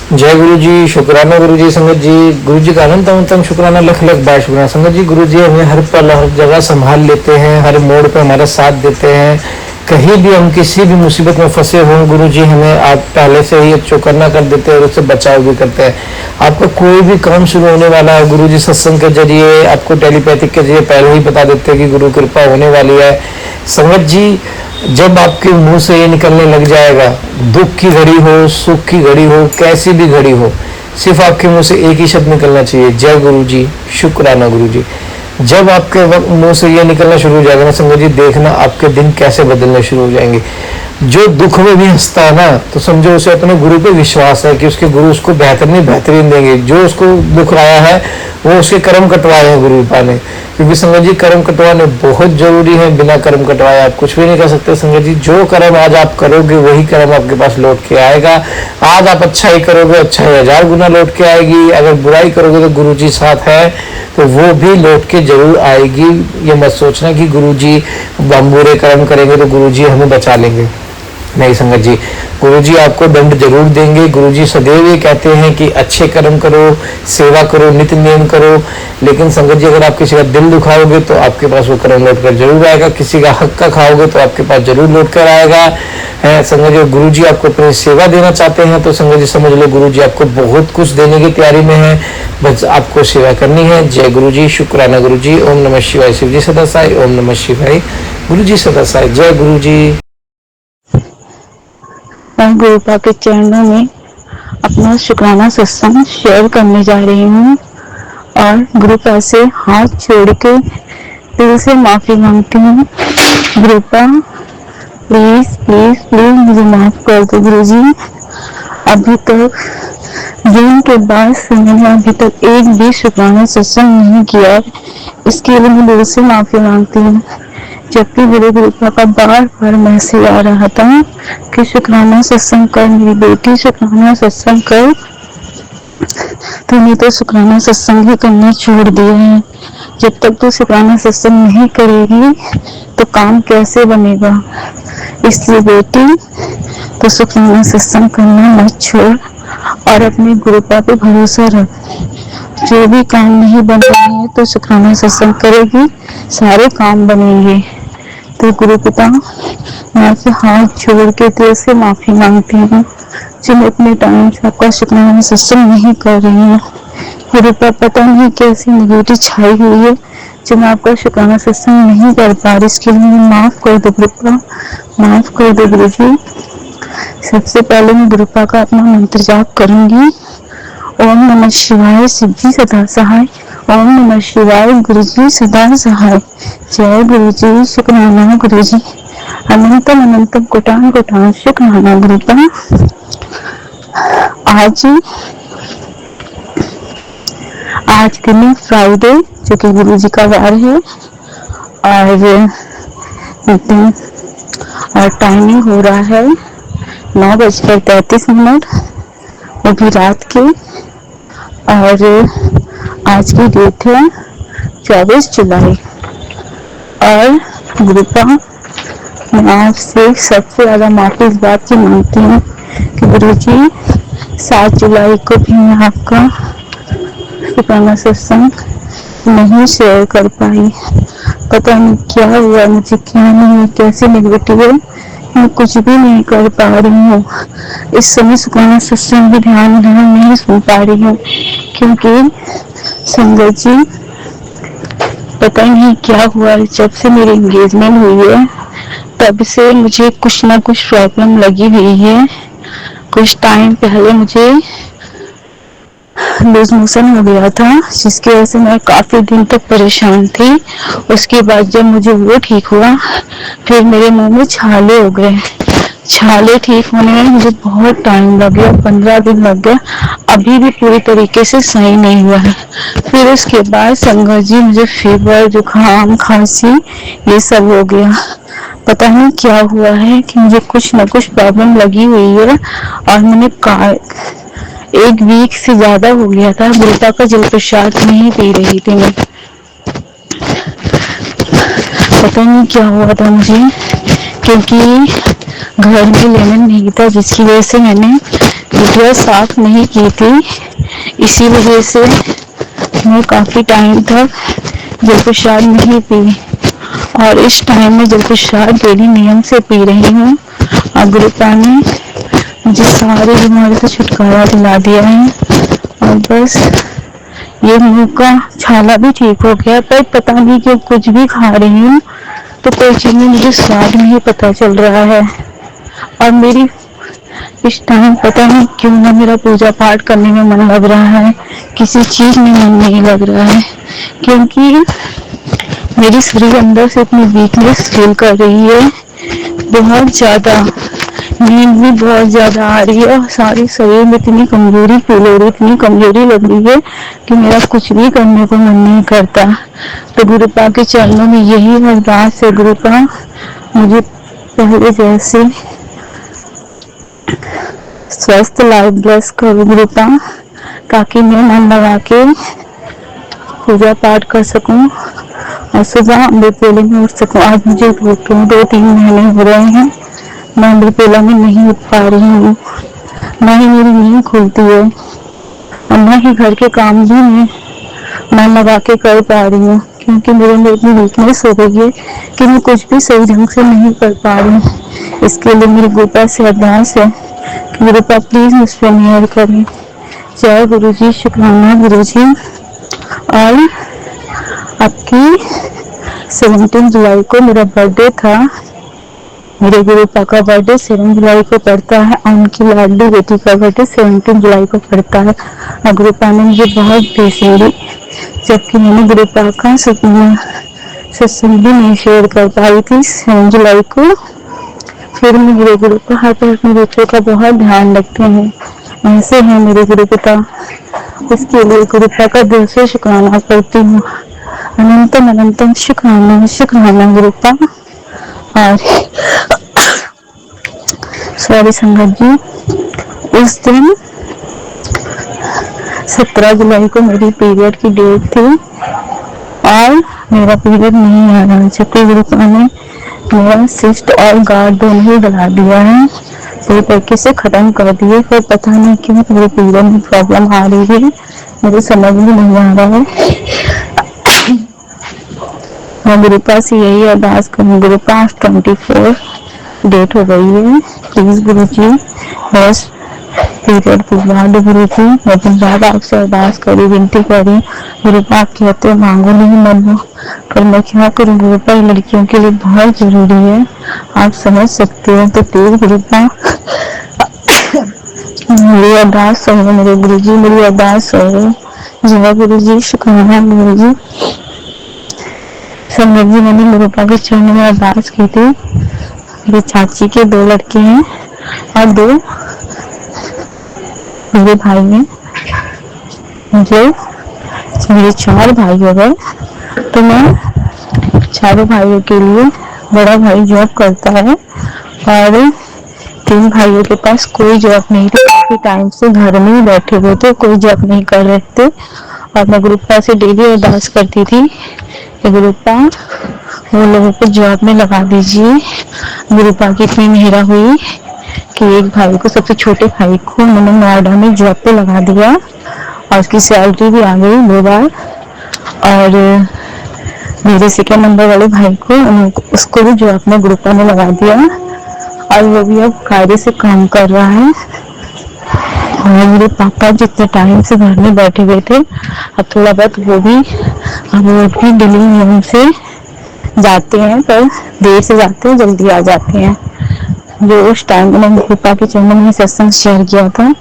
जय गुरु जी, शुक्राना गुरु जी। संगत जी, गुरु जी का अनंत अनंतम शुक्राना, लख लख बार शुक्राना। संगत जी, गुरु जी हमें हर पल हर जगह संभाल लेते हैं, हर मोड़ पे हमारा साथ देते हैं। कहीं भी हम किसी भी मुसीबत में फंसे हों, गुरु जी हमें आप पहले से ही चौकन्ना कर देते हैं और उससे बचाव भी करते हैं। आपका कोई भी काम शुरू होने वाला है, गुरु जी सत्संग के जरिए आपको टेलीपैथिक के जरिए पहले ही बता देते हैं कि गुरु कृपा होने वाली है। संगत जी, जब आपके मुंह से ये निकलने लग जाएगा, दुख की घड़ी हो, सुख की घड़ी हो, कैसी भी घड़ी हो, सिर्फ आपके मुंह से एक ही शब्द निकलना चाहिए, जय गुरु जी, शुक्राना गुरु जी। जब आपके मुंह से ये निकलना शुरू हो जाएगा ना संगत जी, देखना आपके दिन कैसे बदलने शुरू हो जाएंगे। जो दुख में भी हंसता है ना, तो समझो उसे अपने गुरु पे विश्वास है कि उसके गुरु उसको बेहतरीन देंगे। जो उसको दुख आया है वो उसके कर्म कटवाए हैं गुरु कृपा ने, क्योंकि संगत जी कर्म कटवाने बहुत जरूरी है। बिना कर्म कटवाए आप कुछ भी नहीं कर सकते। संगत जी, जो कर्म आज आप करोगे वही कर्म आपके पास लौट के आएगा। आज आप अच्छा ही करोगे, अच्छा ही 1000 गुना लौट के आएगी। अगर बुराई करोगे तो गुरु जी साथ है तो वो भी लौट के जरूर आएगी। ये मत सोचना कि गुरु जी हम बुरे कर्म करेंगे तो गुरु जी हमें बचा लेंगे, नहीं संगत जी, गुरुजी आपको दंड जरूर देंगे। गुरुजी सदैव ये कहते हैं कि अच्छे कर्म करो, सेवा करो, नित्य नियम करो। लेकिन संगत जी, अगर आप किसी का दिल दुखाओगे तो आपके पास वो कर्म लौट कर जरूर आएगा। किसी का हक का खाओगे तो आपके पास जरूर लौट कर आएगा। है संगत जी, गुरुजी आपको अपनी सेवा देना चाहते हैं तो संगत जी समझ लो गुरुजी आपको बहुत कुछ देने की तैयारी में है, बस आपको सेवा करनी है। जय गुरु जी, शुक्राना गुरु जी। ओम नमः शिवाय। शिव जी सदा साई। ओम नमः शिवाय। गुरु जी सदा साई। जय गुरु जी। मैं गुरुपा के चरणों में अपना शुक्राना सत्संग शेयर करने जा रही हूँ और गुरुपा से हाथ जोड़ के दिल से माफी मांगती हूँ। गुरुपा प्लीज प्लीज प्लीज मुझे माफ कर दो गुरुजी। अभी तक जून के बाद से मैंने अभी तक एक भी शुक्राना सत्संग नहीं किया, इसके लिए मैं दिल से माफी मांगती हूँ। जबकि मेरे गुरुपा का बार बार मैसेज आ रहा था कि शुक्राना सत्संग कर मेरी बेटी, शुक्राना सत्संग कर, तूने तो शुक्राना सत्संग ही करना छोड़ दिए हैं। जब तक तू शुक्राना सत्संग नहीं करेगी तो काम कैसे बनेगा। इसलिए बेटी तो शुक्राना सत्संग करना मत छोड़ और अपने गुरुपा पे भरोसा रख। जो भी काम नहीं बन रहे हैं तो शुक्राना सत्संग करेगी, सारे काम बनेंगे। तो गुरु पिता, मैं आपसे हाथ जोड़ के दिल से माफी मांगती हूँ जो मैं अपने टाइम से आपका शुक्राना सत्संग नहीं कर रही हूँ। गुरुपा पता नहीं कैसी निगेटिव छाई हुई है जो मैं आपका शुक्राना सत्संग नहीं कर पा रही, इसके लिए मुझे माफ कर दो गुरुपा, माफ कर दो गुरु जी। सबसे पहले मैं गुरुपा का अपना मंत्र जाप करूंगी। ओम नमः शिवाय, सिद्धि सदा सहाय। ओम नमः शिवाय, गुरु जी सदा सहाय। जय गुरु जी, शुक्राना गुरु जी। अनंतम अनंतम कोटान कोटान शुक्राना गुरुपा। आज दिन है फ्राइडे, जो कि गुरु जी का वार है, और टाइमिंग हो रहा है 9:35, वो भी रात के। और आज की डेट है 24 जुलाई। और गुरुपा, मैं आपसे सबसे ज्यादा माफी इस बात की मांगती हूँ कि गुरु जी 7 जुलाई को भी मैं आपका शुक्राना सत्संग नहीं शेयर कर पाई। पता नहीं क्या हुआ मुझे, क्या नहीं, कैसे नेगेटिव है, मैं कुछ भी नहीं कर पा रही हूँ। इस समय शुक्राना सत्संग भी ध्यान नहीं सुन पा रही हूँ, क्योंकि संगत जी पता नहीं क्या हुआ, जब से मेरी एंगेजमेंट हुई है तब से मुझे कुछ ना कुछ प्रॉब्लम लगी हुई है। कुछ टाइम पहले मुझे लूज मोशन हो गया था, जिसकी वजह से मैं काफी दिन तक परेशान थी। उसके बाद जब मुझे वो ठीक हुआ, फिर मेरे मुंह में छाले हो गए। छाले ठीक होने में मुझे बहुत टाइम लग गया, 15 दिन लग गया। अभी भी पूरी तरीके से सही नहीं हुआ है। फिर उसके बाद संगत जी मुझे फीवर, जुकाम, खांसी ये सब हो गया। पता नहीं क्या हुआ है कि मुझे कुछ ना कुछ प्रॉब्लम लगी हुई है। और मैंने 1 वीक से ज्यादा हो गया था गुरुपा का जल प्रसाद नहीं पी रही थी मैं। पता नहीं क्या हुआ था मुझे, क्योंकि घर में लेमन नहीं था, जिसकी वजह से मैंने टूटियाँ साफ नहीं की थी, इसी वजह से मैं काफी टाइम तक जल प्रसाद नहीं पी, और इस टाइम में जल प्रसाद डेली नियम से पी रही हूँ। और गुरुपा ने मुझे सारी बीमारी से छुटकारा दिला दिया है, और बस ये मुंह का छाला भी ठीक हो गया। पर पता नहीं क्यों कुछ भी खा रही हूँ तो कोई चीज में मुझे स्वाद नहीं पता चल रहा है, और मेरी इस टाइम पता नहीं क्यों ना मेरा पूजा पाठ करने में मन लग रहा है, किसी चीज में मन नहीं लग रहा है, क्योंकि मेरी शरीर अंदर से इतनी वीकनेस फील कर रही है, बहुत ज्यादा नींद भी बहुत ज्यादा आ रही है, और सारी शरीर में इतनी कमजोरी फील हो रही है, इतनी कमजोरी लग रही है कि मेरा कुछ भी करने को मन नहीं करता। तो गुरुपा के चरणों में यही अरदास है, गुरुपा मुझे पहले जैसे स्वस्थ लाइफ ब्लेस करो गुरुपा, ताकि मैं मन लगा के पूजा पाठ कर सकूं और सुबह अमृत वेले में उठ सकूं। आज मुझे 2-3 महीने हो रहे हैं मैं अमृत वेला में नहीं उठ पा रही हूँ, न ही मेरी नींद खुलती है, और न ही घर के काम भी मैं मन लगा के कर पा रही हूँ, क्योंकि मेरे अंदर इतनी वीकनेस हो गई है कि मैं कुछ भी सही ढंग से नहीं कर पा रही हूँ। इसके लिए मेरी गुरुपा से अरदास है कि गुरुपा प्लीज मुझ पर मेहर करें। जय गुरु जी, शुक्राना गुरु जी। और आपकी 17 जुलाई को मेरा बर्थडे था, मेरे गुरुपा का बर्थडे 7 जुलाई को पड़ता है, और उनकी लाडली बेटी का बर्थडे 17 जुलाई को पड़ता है, और गुरुपा ने मुझे बहुत ब्लेसिंग दी, जबकि मैंने गुरुपा का सत्संग भी नहीं शेयर कर पाई थी 7 जुलाई को। फिर मेरे गुरुपा हर पर अपने बच्चों का बहुत ध्यान रखते हैं, ऐसे हैं मेरे गुरुपिता। इसके लिए गुरुपा का दिल से शुक्राना करती हूँ, अनंतम अनंतम शुक्राना शुक्राना गुरुपा। और सॉरी संगत जी, उस दिन 17 जुलाई को मेरी पीरियड की डेट थी और मेरा पीरियड नहीं आ रहा, जबकि गुरुपा ने मेरा सिस्ट और गार्ड दोनों ही बढ़ा दिया है, पूरी तरीके से खत्म कर दिए। फिर पता नहीं क्यों मेरे पीरियड में प्रॉब्लम आ रही है, मुझे समझ में नहीं आ रहा है। मैं गुरुपा से यही अरदास करूँ, गुरुपा 24 डेट हो गई है, प्लीज गुरु जी बस पीरियड बुलवा दो गुरु जी। मैं दिन रात आपसे अरदास करी, विनती करी, गुरुपा आप कहते मांगो नहीं मनो, पर मैं क्या करूँ गुरुपा, लड़कियों के लिए बहुत जरूरी है, आप समझ सकते हो। तो प्लीज गुरुपा मेरी अरदास सुनो, मेरे गुरु जी मेरी अरदास सुनो। जय गुरु जी, शुक्राना गुरु जी। संगत जी, मैंने गुरुपा के चरणों में अरदास की थी। मेरे चाची के 2 लड़के हैं और 2 मेरे भाई हैं, मुझे मेरे 4 भाई हो गए। तो मैं चारों भाइयों के लिए, बड़ा भाई जॉब करता है और 3 भाइयों के पास कोई जॉब नहीं थी, काफी टाइम से घर में ही बैठे हुए थे, कोई जॉब नहीं कर रहे थे। और मैं गुरुपा से डेली अरदास करती थी कि गुरुपा वो लोगों को जॉब में लगा दीजिए। गुरुपा की इतनी मेहरा हुई कि एक भाई को, सबसे छोटे भाई को मैंने नोएडा में जॉब पे लगा दिया और उसकी सैलरी भी आ गई 2 बार। और मेरे 2nd नंबर वाले भाई को, उसको भी जॉब में गुरुपा ने लगा दिया और वो भी अब कायदे से काम कर रहा है। और मेरे पापा जितने टाइम से घर में बैठे हुए थे, अब थोड़ा बहुत वो भी डेली नियम से जाते हैं, पर देर से जाते हैं, जल्दी आ जाते हैं। जो उस टाइम मैंने गुरुपा के चरणों में सत्संग शेयर किया था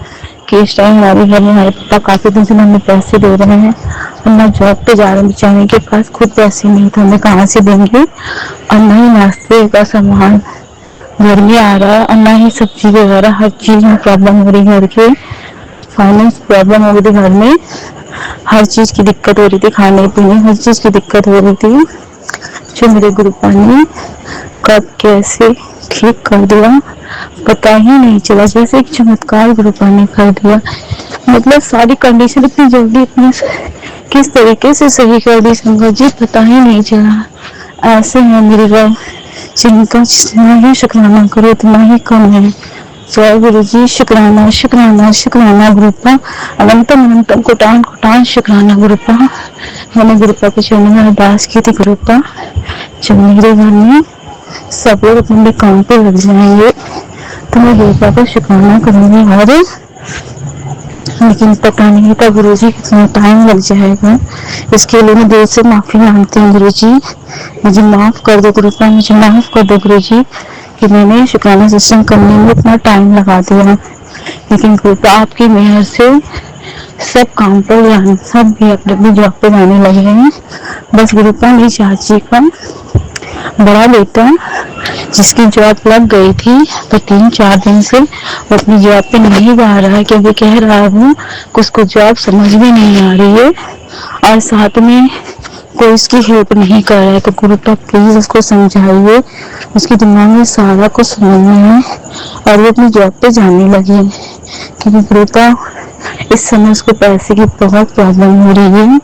कि इस टाइम हमारे घर में हमारे पापा काफी दिन से हमें पैसे दे रहे हैं और ना जॉब पे जा रहे हैं, बेचारे के पास खुद पैसे नहीं थे, हमें कहाँ से देंगे, और न ही नाश्ते का सामान घर में आ रहा है और न ही सब्जी वगैरह, हर चीज में प्रॉब्लम हो रही है। घर के फाइनेंस प्रॉब्लम हो रही थी, घर में हर चीज की दिक्कत हो रही थी, खाने पीने हर चीज की दिक्कत हो रही थी, जो मेरे गुरुपा ने कब कैसे ठीक कर दिया पता ही नहीं चला, जैसे एक चमत्कार गुरुपा ने कर दिया। मतलब सारी कंडीशन इतनी जल्दी, इतनी किस तरीके से सही कर दी संगत जी, पता ही नहीं चला। ऐसे है मेरे रब, जिनका जितना ही शुक्राना करो उतना ही कम है। जय गुरु जी। शुक्राना शुक्राना शुक्राना गुरुपा। अनंतम अनंतम कोटान कोटान शुक्राना गुरुपा। मैंने गुरुपा के चरणों में अरदास की थी गुरुपा, जब मेरे घर में सब लोग अपने काम पे लग जाएंगे तो मैं गुरुपा का शुक्राना करूंगी। और लेकिन पता नहीं था गुरुजी कितना टाइम लग जाएगा। इसके लिए मैं दिल से माफी मांगती हूँ गुरुजी, मुझे माफ कर दो गुरुपा, मुझे माफ कर दो गुरुजी कि मैंने शुक्राना सत्संग करने में इतना टाइम लगा दिया। लेकिन गुरुपा आपकी मेहर से सब काम पर जाने, सब भी अपने अपनी जॉब पे जाने लगे हैं। बस गुरुपा मेरी चाची का बड़ा बेटा जिसकी जॉब लग गई थी तो 3-4 दिन से वो अपनी जॉब पे नहीं जा रहा है, क्योंकि कह रहा हूँ कि उसको जॉब समझ में नहीं आ रही है और साथ में कोई उसकी हेल्प नहीं कर रहा है। तो गुरुपा प्लीज उसको समझाइए, उसके दिमाग में सारा कुछ समझना है और वो अपनी जॉब पे जाने लगी। क्योंकि गुरुपा इस समय उसको पैसे की बहुत प्रॉब्लम हो रही है।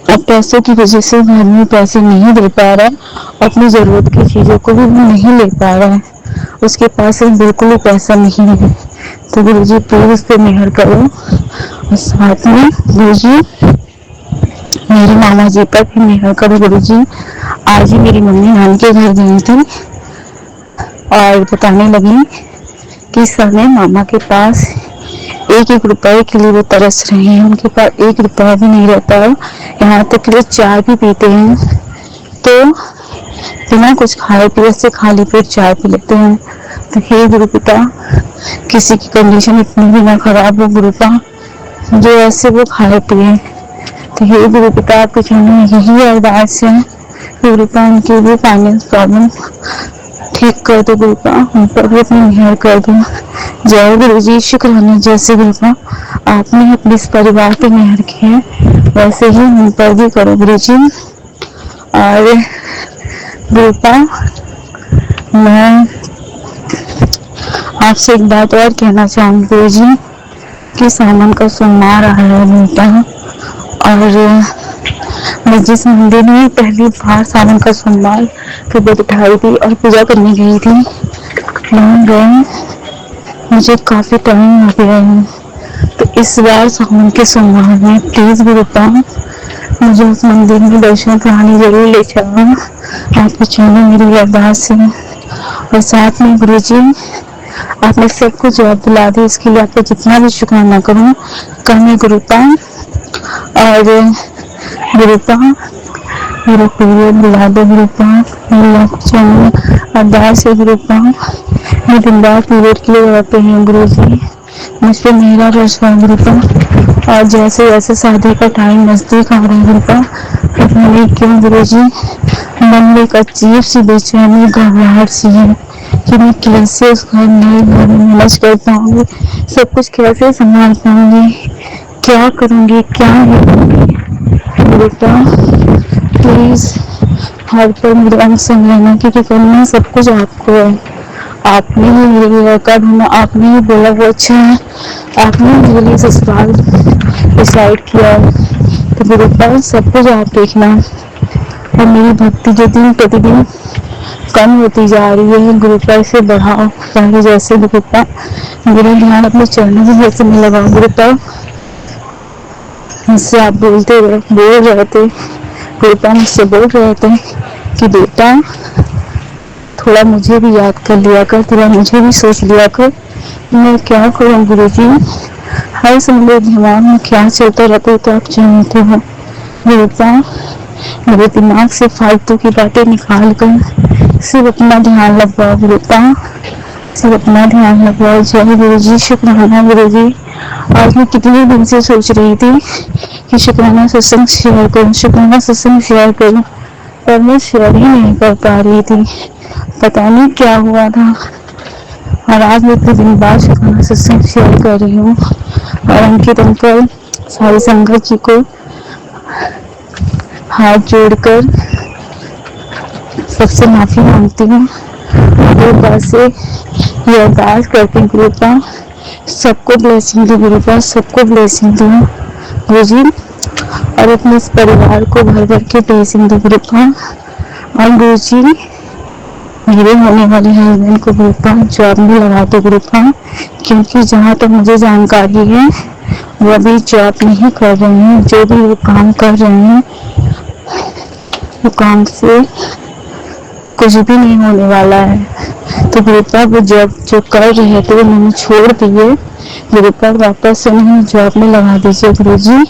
अब पैसों की वजह से घर में पैसे नहीं दे पा रहा, अपनी जरूरत की चीजों को भी वो नहीं ले पा रहा है, उसके पास बिल्कुल भी पैसा नहीं है। तो गुरुजी प्लीज उस पर मेहर करो। और साथ में गुरुजी मेरी मामा जी पर भी मेहर करो गुरुजी। आज ही मेरी मम्मी नानी के घर गई थी और बताने लगी कि इस समय मामा के पास 1-1 रुपए के लिए वो तरस रहे हैं, उनके पास 1 रुपया भी नहीं रहता है। यहाँ तक कि वो चाय भी पीते हैं तो बिना कुछ खाए पिए से खाली पेट चाय पी लेते हैं। तो हे गुरु पिता, किसी की कंडीशन इतनी भी ना खराब हो गुरुपा जो ऐसे वो खाए पिए। तो हे गुरु पिता, आपके चरणों में यही अरदास है, गुरुपा उनकी भी फाइनेंस प्रॉब्लम ठीक कर दो गुरुपा, उन पर भी अपनी मेहर कर दो। जय गुरु जी। शुक्राना। जैसे गुरुपा आपने अपने इस परिवार पे मेहर की है वैसे ही उन पर भी करो गुरु जी। और गुरुपा मैं आपसे एक बात और कहना चाहूंगी गुरु जी कि सावन का सोमवार आ रहा है बेटा, और मैं जिस मंदिर में पहली बार सावन का सोमवार की व्रत उठाई थी और पूजा करने गई थी, वहाँ गए मुझे काफी टाइम हो गया है। तो इस बार सावन के सोमवार में प्लीज गुरुपा मुझे उस मंदिर में दर्शन कराने जरूर ले चलना, आपके चरणों में मेरी अरदास है। और साथ में गुरु जी आपने सबको जवाब दिला दी, इसके लिए आपका जितना भी शुक्राना करूँ कम है गुरुपा। और गुरुपा मेरे प्रिय बुला दो गुरुपा, मेरे चरणों अरदास है गुरुपा, मैं दिन रात पीरियड के लिए रहते हैं गुरु जी, मुझ पर मेरा भरोसा गुरुपा। और जैसे जैसे शादी का टाइम नजदीक आ रहा है गुरुपा, पता नहीं क्यों गुरु जी मन में एक अजीब सी बेचैनी घबराहट सी है कि मैं कैसे उस घर नए घर में मैनेज कर पाऊंगी, सब कुछ कैसे संभाल पाऊंगी, क्या करूंगी क्या नहीं करूंगी। बेटा प्लीज हर पर मेरे अंग संग लेना, क्योंकि करना सब कुछ आपको है। आपने ही मेरे लिए लड़का ढूंढा, आपने ही बोला वो अच्छा है, आपने मेरे लिए ससुराल डिसाइड किया है। तो बेटा सब कुछ आप देखना। और मेरी भक्ति जो दिन प्रतिदिन कम होती जा रही है गुरुपा, इसे बढ़ाओ। पहले जैसे गुरुपा मेरा ध्यान अपने चरणों में जैसे नहीं लगाओ गुरुपा, मुझसे आप बोल रहे थे गुरुपा, मुझसे बोल रहे थे कि बेटा थोड़ा मुझे भी याद कर लिया कर, थोड़ा मुझे भी सोच लिया कर। मैं क्या करूँ गुरु जी, हर समय दिमाग में क्या चलता रहता है तो आप जानते हो गुरुपा। मेरे दिमाग से फालतू की बातें निकाल कर सिर्फ अपना ध्यान लगवाओ गुरुपा, सिर्फ अपना ध्यान लगवाओ। जय गुरु जी। शुक्राना गुरु जी। आज मैं कितने दिन से सोच रही थी कि शुक्राना सत्संग शेयर करूं, शुक्राना सत्संग शेयर करूं, पर मैं शेयर ही नहीं कर पा रही थी, पता नहीं क्या हुआ था। और आज मैं इतने दिन बाद शुक्राना सत्संग शेयर कर रही हूँ। और अंकित अंकल सारी संगत जी को हाथ जोड़कर सबसे माफी मांगती हूँ। गुरुपा से ये अरदास करती हूँ गुरुपा सबको ब्लेसिंग दो, गुरुपा सबको ब्लेसिंग दो गुरु जी, और अपने इस परिवार को भर भर के ब्लेसिंग दो गुरुपा। और गुरु जी मेरे होने वाले हस्बैंड को गुरुपा जॉब में लगा दो गुरुपा, क्योंकि जहाँ तक मुझे जानकारी है वो अभी जॉब नहीं कर रहे हैं। जो भी वो काम कर रहे हैं वो काम से कुछ भी नहीं होने वाला है। तो गुरुपा वो जॉब जो कर रहे थे वो मैंने छोड़ दिए। गुरुपा वापस से नहीं जॉब में लगा दीजिए गुरुजी,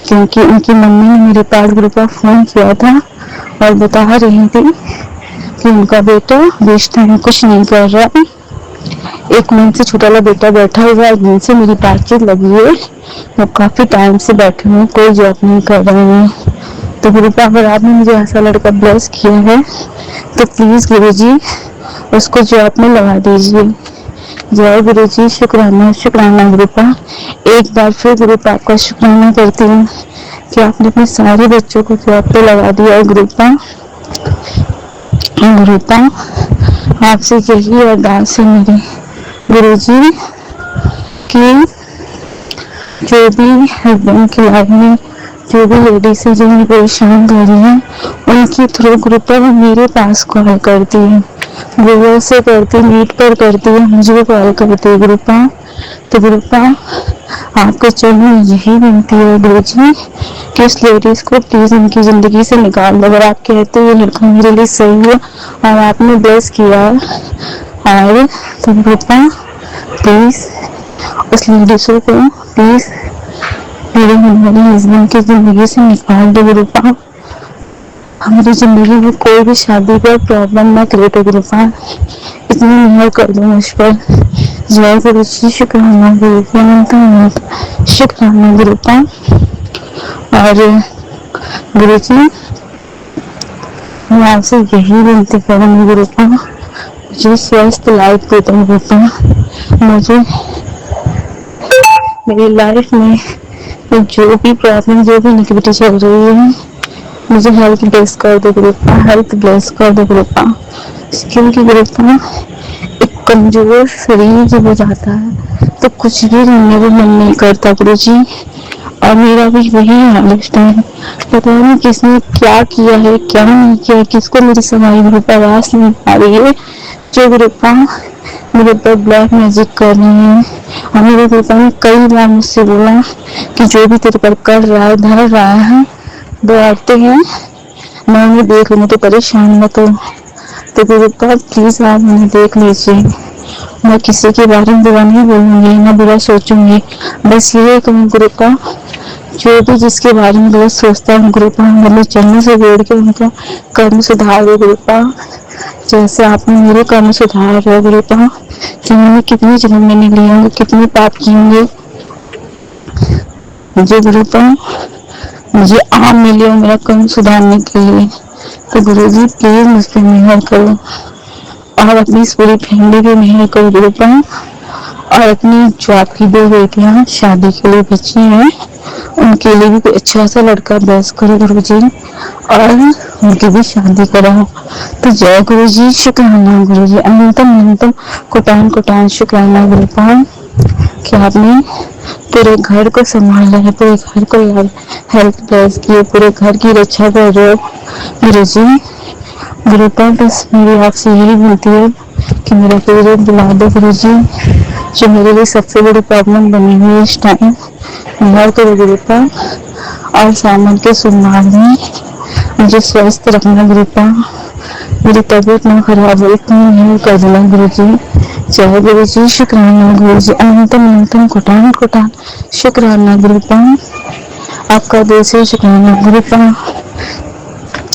क्योंकि उनकी मम्मी ने मेरे पास गुरुपा फोन किया था और बता रही थी कि उनका बेटा बेच टाइम कुछ नहीं कर रहा है। 1 महीने से छोटा वाला बेटा बैठा हुआ है, जिनसे मेरी बातचीत लगी है वो काफी टाइम से बैठे हुए, कोई जॉब नहीं कर रहे हैं। तो गुरुपा अगर आपने मुझे ऐसा लड़का ब्लेस किया है तो प्लीज गुरुजी उसको जॉब में लगा दीजिए। जय गुरुजी, शुक्राना शुक्राना गुरुपा। एक बार फिर गुरुपा आपका शुक्राना करती हूँ कि आपने अपने सारे बच्चों को जॉब पे लगा दिया है गुरुपा। गुरुपा आपसे यही अरदास है मेरी गुरुजी कि जो भी हस्बैंड की लाइफ में जो भी लेडीज है जो मुझे परेशान कर रही है उनके थ्रू गुरुपा वो मेरे पास कॉल करती है, गूगल से करती, मीट पर करती है, मुझे कॉल करती है गुरुपा। तो गुरुपा आपके चरणों में यही विनती है गुरुजी कि उस लेडीज को प्लीज उनकी जिंदगी से निकाल दो। अगर आप कहते हो ये लड़का मेरे लिए सही है और आपने ब्लेस किया है और तो गुरुपा प्लीज उस लेडीज को प्लीज मेरे होने वाले हस्बैंड की जिंदगी से निकाल दो गुरुपा। हमारी जिंदगी में कोई भी शादी पर प्रॉब्लम ना क्रिएट हो गुरुपा, इतनी मेहर कर दो मुझ पर। जय गुरु जी, शुक्राना गुरु, शुक्राना गुरुपा। और गुरु जी मैं आपसे यही विनती करूंगी गुरुपा, मुझे स्वस्थ लाइफ दे दो गुरुपा। मुझे मेरी लाइफ में जो भी प्रॉब्लम जो भी नेगेटिविटी चल रही है मुझे हेल्थ ब्लेस कर दो गुरुपा, हेल्थ ब्लेस कर दो गुरुपा। क्योंकि गुरुपा एक कमजोर शरीर जब हो जाता है तो कुछ भी करने को मन नहीं करता गुरुजी, और मेरा भी वही हाल इस टाइम। पता नहीं किसने क्या किया है क्या नहीं किया, किसको मेरी समाई गुरुपा आवाज नहीं आ रही है जो गुरुपा मेरे ऊपर ब्लैक मैजिक कर रही है। और मेरे गुरुपा ने कई बार मुझसे बोला कि जो भी तेरे पर कर रहा है धर रहा है दो आते हैं मैं उन्हें देख लूंगी तो परेशान मत हो। तो गुरुपा प्लीज आप उन्हें देख लीजिए। मैं किसी के बारे में बुरा नहीं बोलूंगी ना बुरा सोचूंगी, बस ये कहूँ गुरुपा जो भी जिसके बारे में गलत सोचता है गुरुपा मेरे चरणों से जोड़ के उनका कर्म सुधार दो गुरुपा, जैसे आपने मेरे कर्म सुधार रहे गुरुपा कि मैंने कितनी जन्म मैंने लिए होंगे, कितने पाप किए होंगे। मुझे गुरुपा मुझे आप मिले हो मेरा कर्म सुधारने के लिए। तो गुरुजी प्लीज मुझ पर मेहर करो और अपनी इस पूरी फैमिली पे मेहर करो गुरुपा। और अपनी जो आपकी 2 बेटियां शादी के लिए बची हैं उनके लिए भी कोई अच्छा सा लड़का ब्लेस करो गुरुजी और उनकी भी शादी कराओ। तो जय गुरुजी, शुक्राना गुरुजी, अनंतम अनंतम कोटान कोटान शुक्राना गुरुपा कि आपने पूरे घर को संभाला है, पूरे घर को हेल्प ब्लेस किए, पूरे घर की रक्षा कर रहे हो गुरुजी। गुरुपा बस मेरी आपसे यही विनती है कि मेरा पीरियड दिला दो गुरुजी, जो मेरे लिए सबसे बड़ी प्रॉब्लम बनी हुई है इस टाइम। मेहर करो गुरुपा और सामान के सोमवार में मुझे स्वस्थ रखना गुरुपा, मेरी तबीयत ना खराब हो इतनी मेहर कर देना गुरुजी। जय गुरुजी, शुक्राना गुरुजी, अनंतम अनंतम कोटान कोटान शुक्राना गुरुपा। आपका दिल से शुक्राना गुरुपा,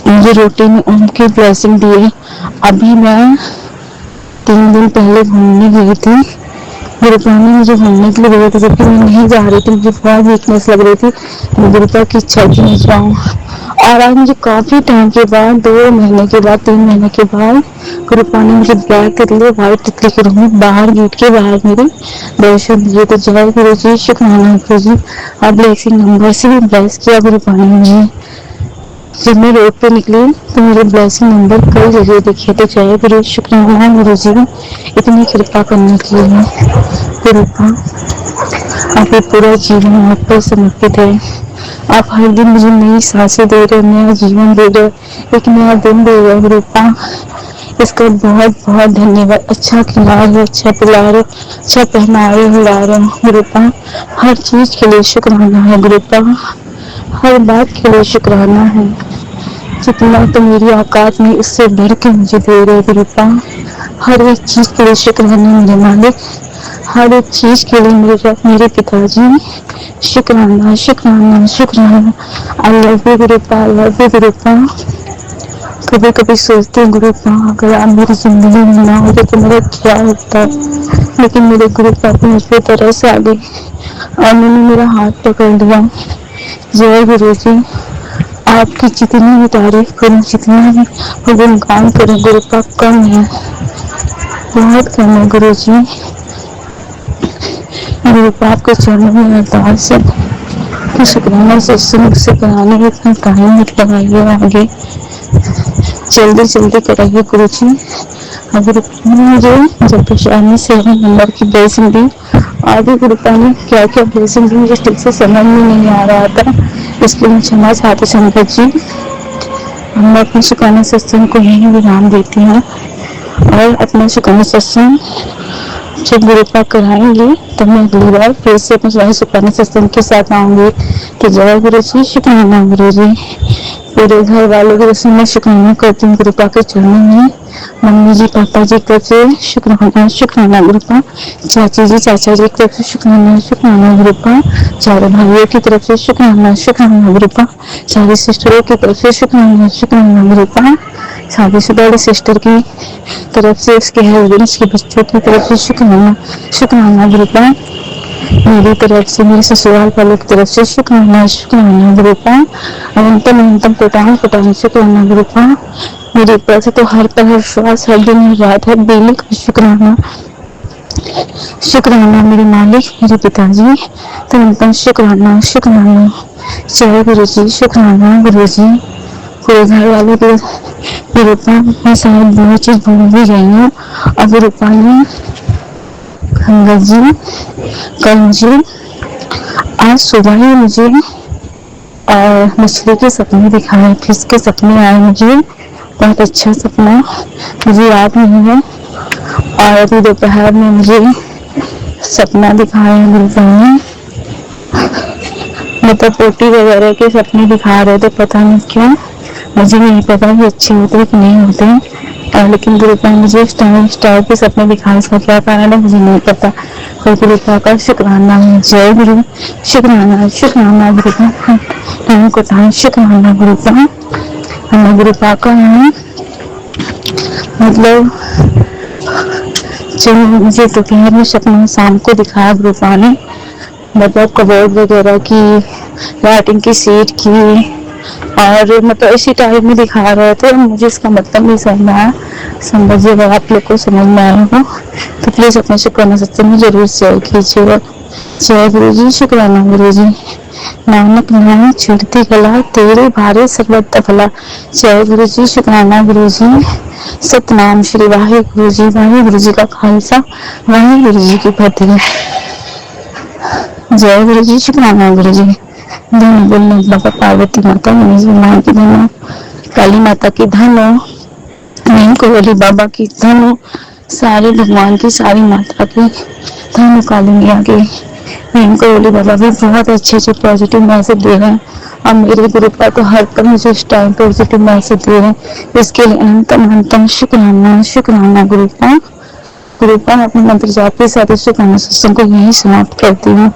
मुझे रोटी में उनकी ब्लेसिंग दी। अभी मैं 3 दिन पहले घूमने गई थी, गुरुपा ने मुझे घूमने के लिए बोला था जबकि मैं नहीं जा रही थी, मुझे बहुत वीकनेस लग रही थी, मैं गुरुपा की इच्छा की नहीं जाऊँ। और आज मुझे काफी टाइम के बाद 2 महीने के बाद 3 महीने के बाद गुरुपा ने मुझे ब्लैक कर लिया व्हाइट तितली के रूम में बाहर गेट के बाहर मेरे दर्शन दिए। तो जय गुरु जी, शुक्राना गुरु जी, और ब्लेसिंग नंबर से भी ब्लेस किया गुरुपा ने मुझे। जब मैं रोड पे निकली तो मेरे ब्लेसिंग नंबर कई जगह दिखे। तो जय गुरु, शुक्राना गुरु जी इतनी कृपा करने के लिए गुरुपा। आपका पूरा जीवन आप पर समर्पित है, आप हर दिन मुझे नई सांसें दे रहे, नया जीवन दे रहे, एक नया दिन दे रहे गुरुपा, इसका बहुत बहुत धन्यवाद। अच्छा खिला रहे, अच्छा पिला रहे, अच्छा पहना रहे, हिला रहे गुरुपा। हर चीज के लिए शुक्राना है गुरुपा, हर बात के लिए शुक्राना है। जितना तो मेरी औकात में इससे बढ़ के मुझे दे रहे गुरुपा। हर एक चीज के लिए शुक्राना मेरे मालिक, हर एक चीज के लिए मेरे पिताजी। शुक्राना शुक्राना शुक्राना। I love you Gurupa, I love you Gurupa. कभी कभी सोचती हूँ गुरुपा, अगर आप मेरी जिंदगी में ना होते तो मेरा क्या होता, लेकिन मेरे गुरुपा की मुझ पे तरस आ गई और मैंने मेरा हाथ पकड़ लिया। जय गुरु जी, आपकी जितनी भी तारीफ करूं, जितना भी गुणगान करूं गुरुपा कम है, बहुत कम है गुरु जी। गुरुपा आपके चरणों में अरदास है कि शुक्राना सत्संग से कराने में इतना टाइम मत लगाइए, आगे जल्दी जल्दी कराइए गुरु जी। अगर मुझे जब पेशानी से नंबर की ब्लेसिंग दी, आगे गुरुपा ने क्या क्या ब्लेसिंग दी मुझे ठीक से समझ में नहीं आ रहा था, इसलिए मैं क्षमा चाहती संगत जी। मैं अपने शुक्राना सत्संग को यही विराम देती हूँ और अपना शुक्राना सत्संग जब गुरुपा कराएंगे तो मैं अगली बार फिर से अपने शुक्राना सत्संग के साथ आऊंगी। तो जय गुरु जी, शुक्राना गुरु जी। पूरे घर वालों की तरफ से मैं शुक्राना करती हूँ गुरुपा के चरणों में। मम्मी जी पापा जी की तरफ से शुक्राना शुक्राना गुरुपा। चाची जी चाचा जी की तरफ से शुक्राना शुक्राना गुरुपा। चारों भाइयों की तरफ से शुक्राना शुक्राना गुरुपा। सारी सिस्टरों की तरफ से शुक्राना शुक्राना गुरुपा। शादीशुदा सिस्टर की तरफ से, उसके हस्बैंड के बच्चों की तरफ से शुक्राना शुक्राना गुरुपा। मेरी तरफ से, मेरे ससुराल वालों की तरफ से शुक्राना शुक्राना गुरुपा। अनंतम अनंतम कोटान कोटान शुक्राना गुरुपा। मेरी तरफ से तो हर पल हर श्वास हर दिन हर रात हर बेले का शुक्राना शुक्राना मेरे मालिक मेरे पिताजी। तो अनंतम शुक्राना शुक्राना। जय गुरु जी, शुक्राना गुरु जी। पूरे घर वालों के गुरुपा मैं शायद बहुत चीज भूल भी गई हूँ। और गुरुपा ने गंगा जी कल मुझे आज सुबह ही मुझे और मछली के सपने दिखाए, फिश के सपने आए मुझे, बहुत अच्छा सपना मुझे याद नहीं है। और अभी दोपहर में मुझे सपना दिखाया गुरुपा ने, मतलब पोटी वगैरह के सपने दिखा रहे थे, पता नहीं क्यों, मुझे नहीं पता कि अच्छे होते कि नहीं होते। लेकिन गुरुपा मुझे इस टाइप के सपने दिखाने का क्या कारण है मुझे नहीं पता। और गुरुपा का शुक्राना है। जय गुरु, शुक्राना शुक्राना गुरुपा, टाइम को टाइम शुक्राना गुरुपा। हमें गुरुपा का है मतलब जो मुझे दोपहर में सपने शाम को दिखाया गुरुपा ने, मतलब कबोर्ड वगैरह की, राइटिंग की सीट की, और मतलब इसी टाइप में दिखा रहे थे। मुझे इसका मतलब नहीं समझ में आया, समझिएगा आप लोग को समझ में आया हो तो प्लीज अपने शुक्राना सत्संग में जरूर शेयर कीजिएगा। जय गुरु जी, शुक्राना गुरु जी। नानक नाम छुड़ती गला, तेरे भारे सर्वत्र भला। जय गुरु जी, शुक्राना गुरु जी। सतनाम श्री वाहे गुरु जी, वाहे गुरु जी का खालसा, वाहे गुरु जी की फतेह। जय गुरु जी, शुक्राना गुरु जी। धन बोलने बाबा पार्वती माता, गणेश भगवान की धन, काली माता की धन, नीम कोवली बाबा की धन, सारे भगवान की सारी माता की धन, काली मैया की। नीम कोवली बाबा भी बहुत अच्छे पॉजिटिव मैसेज दे रहे हैं और मेरे गुरुपा को हर पल मुझे इस टाइम पॉजिटिव मैसेज दे रहे हैं। इसके लिए अनंतम अनंतम शुक्राना शुक्राना गुरुपा। गुरुपा अपने मंत्र जाप के साथ शुक्राना सत्संग को यही समाप्त करती हूँ।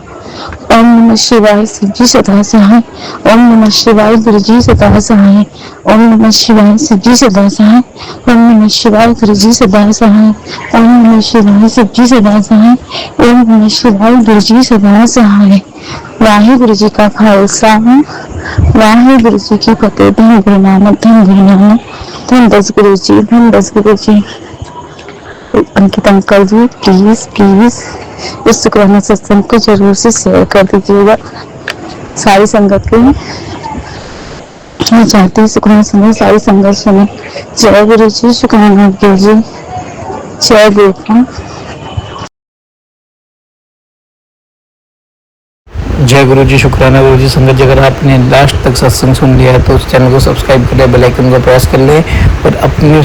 ओम नमः शिवाय, शिव जी सदा सहाय। ओम नमः शिवाय, गुरु जी सदा सहाय। ओम नमः शिवाय, शिव जी सदा सहाय। ओम नमः शिवाय, गुरु जी सदा सहाय। ओम नमः शिवाय, शिव जी सदा सहाय। ओम नमः शिवाय, गुरु जी सदा सहाय। वाहे गुरु जी का खालसा, वाहे गुरु जी की फतेह। धन गुरु नानक, धन गुरु नानक, धन दस गुरु जी, धन दस गुरु जी। अंकित अंकल जी प्लीज प्लीज इस शुक्राना सत्संग को जरूर से शेयर कर दीजिएगा सारी संगत के। मैं चाहती हूँ शुक्राना सुने, सारी संगत सुने। जय गुरु जी, शुक्राना गुरु जी। जय गुरु। जय गुरु जी, शुक्राना गुरु जी। संगत जी, अगर आपने लास्ट तक सत्संग सुन लिया है तो उस चैनल को सब्सक्राइब कर ले, बेल आइकन को प्रेस कर ले और अपने